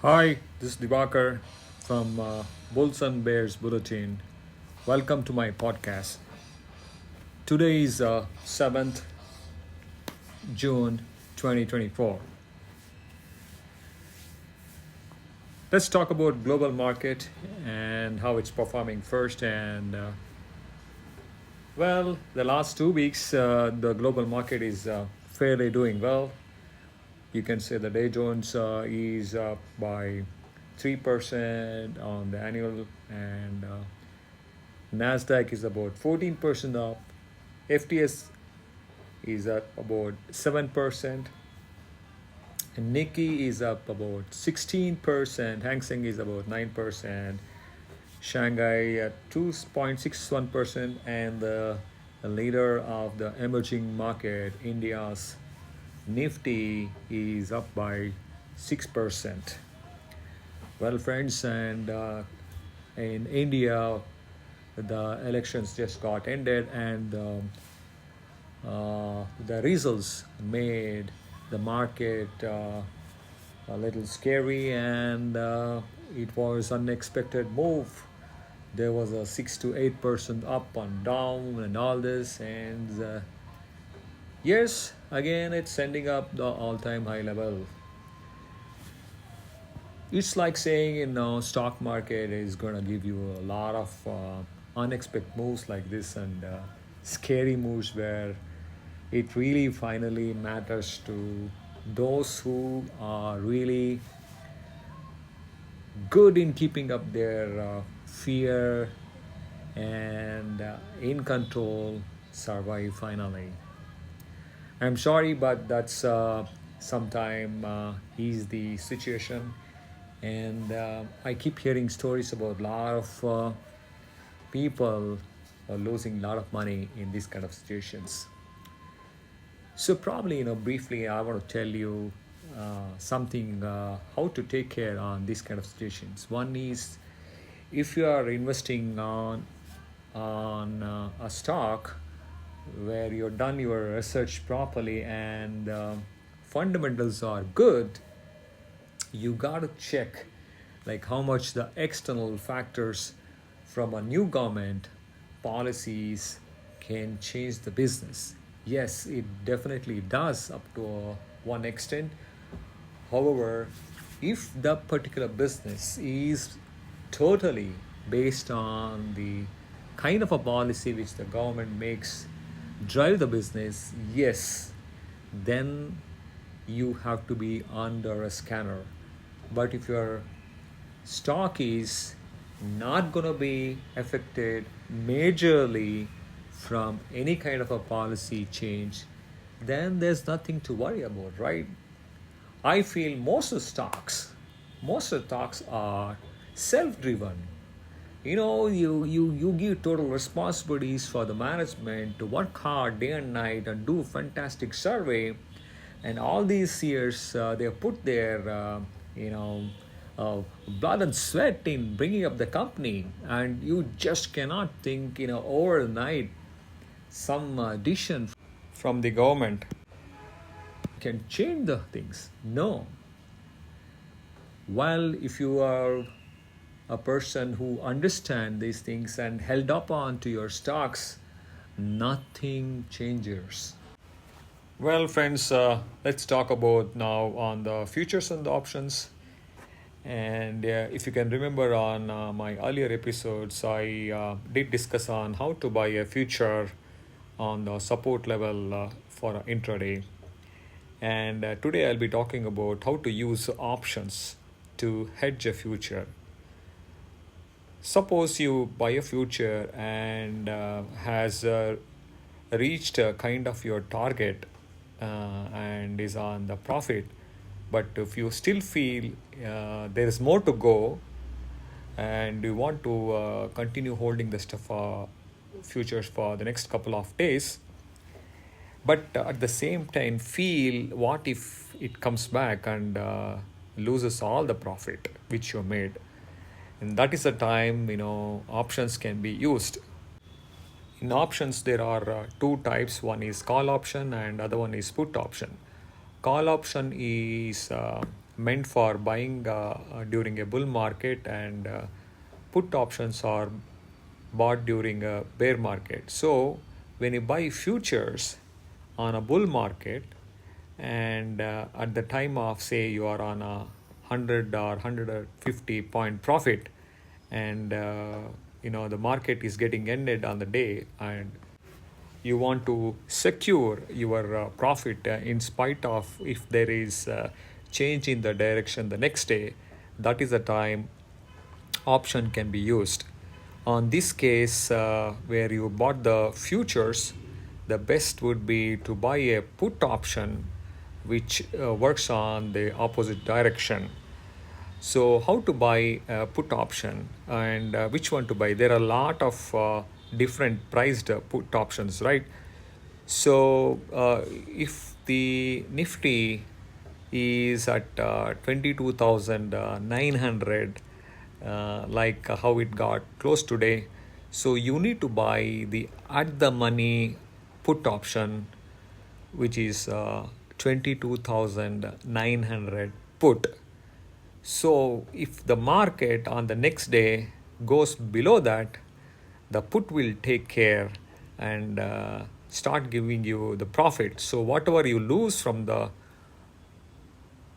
Hi, this is Divakar from Bulls and Bears Bulletin. Welcome to my podcast. Today is 7th June 2024. Let's talk about global market and how it's performing first. The last 2 weeks, the global market is fairly doing well. You can say the Dow Jones is up by 3% on the annual, and Nasdaq is about 14% up. FTS is up about 7%. And Nikkei is up about 16%. Hang Seng is about 9%. Shanghai at 2.61%, and the leader of the emerging market, India's Nifty, is up by 6%. Well, friends, and in India, the elections just got ended, and the results made the market a little scary, and it was unexpected move. There was a 6 to 8% up and down and all this, and yes, again it's ending up the all-time high level. It's like saying, stock market is going to give you a lot of unexpected moves like this, and scary moves where it really finally matters to those who are really good in keeping up their fear and in control, survive finally. I'm sorry, but that's sometime is the situation, and I keep hearing stories about a lot of people losing a lot of money in these kind of situations. So probably, briefly, I want to tell you something how to take care on these kind of situations. One is, if you are investing on a stock where you've done your research properly and fundamentals are good, you got to check like how much the external factors from a new government policies can change the business. Yes, it definitely does up to one extent. However, if the particular business is totally based on the kind of a policy which the government makes drive the business, yes, then you have to be under a scanner. But if your stock is not going to be affected majorly from any kind of a policy change, then there's nothing to worry about, right? I feel most of the stocks are self-driven. You give total responsibilities for the management to work hard day and night and do fantastic survey, and all these years they have put their blood and sweat in bringing up the company, and you just cannot think overnight some decision from the government can change the things. No. While if you are a person who understand these things and held up on to your stocks, nothing changes. Well, friends, let's talk about now on the futures and the options. And if you can remember on my earlier episodes, I did discuss on how to buy a future on the support level for intraday. And today I'll be talking about how to use options to hedge a future. Suppose you buy a future and has reached kind of your target and is on the profit, but if you still feel there is more to go and you want to continue holding the stuff futures for the next couple of days, but at the same time feel what if it comes back and loses all the profit which you made, and that is the time options can be used. In options there are two types. One is call option and other one is put option. Call option is meant for buying during a bull market, and put options are bought during a bear market. So when you buy futures on a bull market, and at the time of, say, you are on a 100 or 150 point profit, and the market is getting ended on the day, and you want to secure your profit in spite of if there is change in the direction the next day, that is the time option can be used. On this case, where you bought the futures, the best would be to buy a put option which works on the opposite direction. So, how to buy a put option, and which one to buy? There are a lot of different priced put options, right? So, if the Nifty is at 22,900, like how it got closed today, so you need to buy the at the money put option, which is 22,900 put. So if the market on the next day goes below that, the put will take care and start giving you the profit. So whatever you lose from the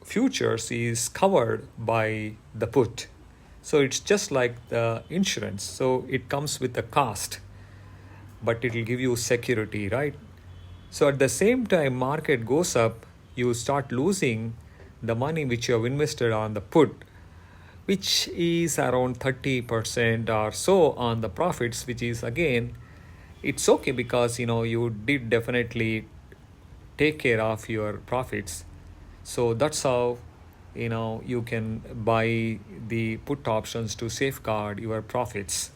futures is covered by the put. So it's just like the insurance. So it comes with a cost, but it will give you security, right? So at the same time market goes up, you start losing the money which you have invested on the put, which is around 30% or so on the profits, which is again, it's okay because you did definitely take care of your profits. So that's how you can buy the put options to safeguard your profits.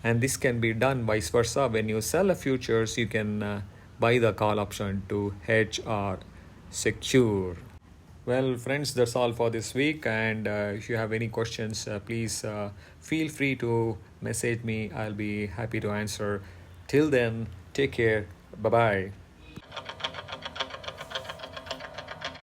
And this can be done vice versa. When you sell a futures, you can buy the call option to hedge or secure. Well, friends, that's all for this week. And if you have any questions, please feel free to message me. I'll be happy to answer. Till then, take care. Bye bye.